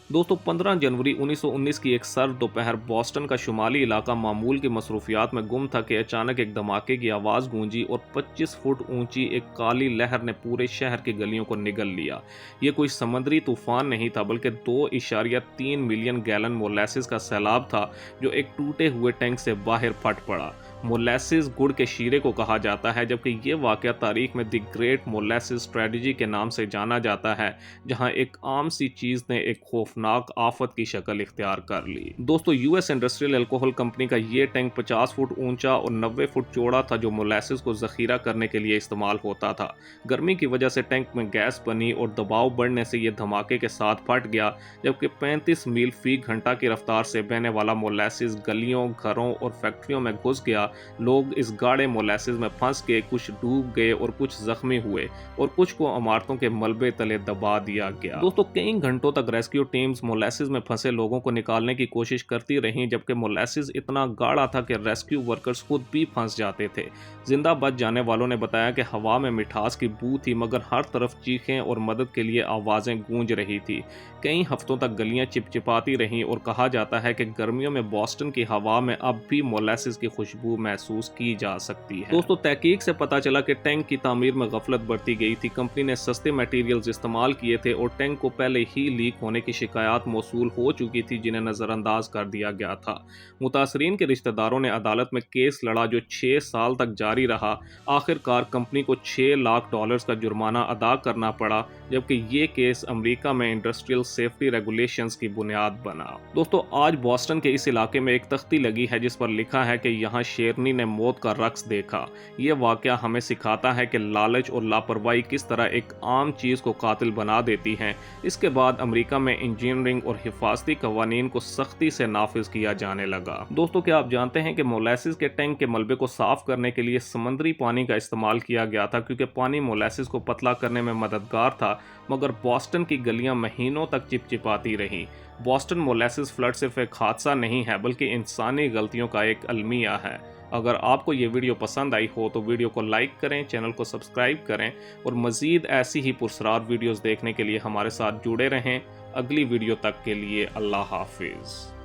दोस्तों 15 जनवरी 1919 की एक सर्द दोपहर बॉस्टन का शुमाली इलाका मामूल की मसरूफियात में गुम था कि अचानक एक धमाके की आवाज़ गूंजी और 25 फुट ऊंची एक काली लहर ने पूरे शहर की गलियों को निगल लिया। ये कोई समुद्री तूफान नहीं था बल्कि 2.3 मिलियन गैलन मोलेसिस का सैलाब था जो एक टूटे हुए टैंक से बाहर फट पड़ा। मोलेसिस गुड़ के शीरे को कहा जाता है, जबकि ये वाक़या तारीख में द ग्रेट मोलेसिस ट्रेजेडी के नाम से जाना जाता है, जहां एक आम सी चीज़ ने एक खौफनाक आफत की शक्ल इख्तियार कर ली। दोस्तों यूएस इंडस्ट्रियल अल्कोहल कंपनी का ये टैंक 50 फुट ऊंचा और 90 फुट चौड़ा था जो मोलेसिस को जखीरा करने के लिए इस्तेमाल होता था। गर्मी की वजह से टैंक में गैस बनी और दबाव बढ़ने से यह धमाके के साथ फट गया, जबकि 35 मील फी घंटा की रफ्तार से बहने वाला मोलेसिस गलियों, घरों और फैक्ट्रियों में घुस गया। लोग इस गाढ़े मोलेसिस में फंस के कुछ डूब गए और कुछ जख्मी हुए और कुछ को इमारतों के मलबे तले दबा दिया गया। दोस्तों कई घंटों तक रेस्क्यू टीम्स मोलेसिस में फंसे लोगों को निकालने की कोशिश करती रहीं, जबकि मोलेसिस इतना गाढ़ा था कि रेस्क्यू वर्कर्स खुद भी फंस जाते थे। जिंदा बच जाने वालों ने बताया कि हवा में मिठास की बू थी, मगर हर तरफ चीखें और मदद के लिए आवाज़ें गूंज रही थी। कई हफ्तों तक गलियां चिपचिपाती रहीं और कहा जाता है कि गर्मियों में बॉस्टन की हवा में अब भी मोलेसिस की खुशबू महसूस की जा सकती है। दोस्तों तहकीक से पता चला कि टैंक की तामीर में गफलत बरती गई थी। कंपनी ने सस्ते मटेरियल्स इस्तेमाल किए थे और टैंक को पहले ही लीक होने की शिकायत मौसूल हो चुकी थी, जिन्हें नज़रअंदाज कर दिया गया था। मुतासरीन के रिश्तेदारों ने अदालत में केस लड़ा जो 6 साल तक जारी रहा। आखिरकार कंपनी को $6 लाख का जुर्माना अदा करना पड़ा, जबकि ये केस अमेरिका में इंडस्ट्रियल सेफ्टी रेगुलेशंस की बुनियाद बना। दोस्तों आज बॉस्टन के इस इलाके में एक तख्ती लगी है जिस पर लिखा है कि यहाँ शेरनी ने मौत का रक्स देखा। ये वाकया हमें सिखाता है कि लालच और लापरवाही किस तरह एक आम चीज़ को कातिल बना देती हैं। इसके बाद अमेरिका में इंजीनियरिंग और हिफाजती कवानीन को सख्ती से नाफिज किया जाने लगा। दोस्तों क्या आप जानते हैं कि मोलेसिस के टैंक के मलबे को साफ करने के लिए समुद्री पानी का इस्तेमाल किया गया था, क्योंकि पानी मोलेसिस को पतला करने में मददगार था, मगर बॉस्टन की गलियां महीनों तक चिपचिपाती रहीं। बॉस्टन मोलेसिस फ्लड सिर्फ एक हादसा नहीं है बल्कि इंसानी गलतियों का एक अलमिया है। अगर आपको ये वीडियो पसंद आई हो तो वीडियो को लाइक करें, चैनल को सब्सक्राइब करें और मज़ीद ऐसी ही पुरस्कार वीडियोस देखने के लिए हमारे साथ जुड़े रहें। अगली वीडियो तक के लिए अल्लाह हाफिज़।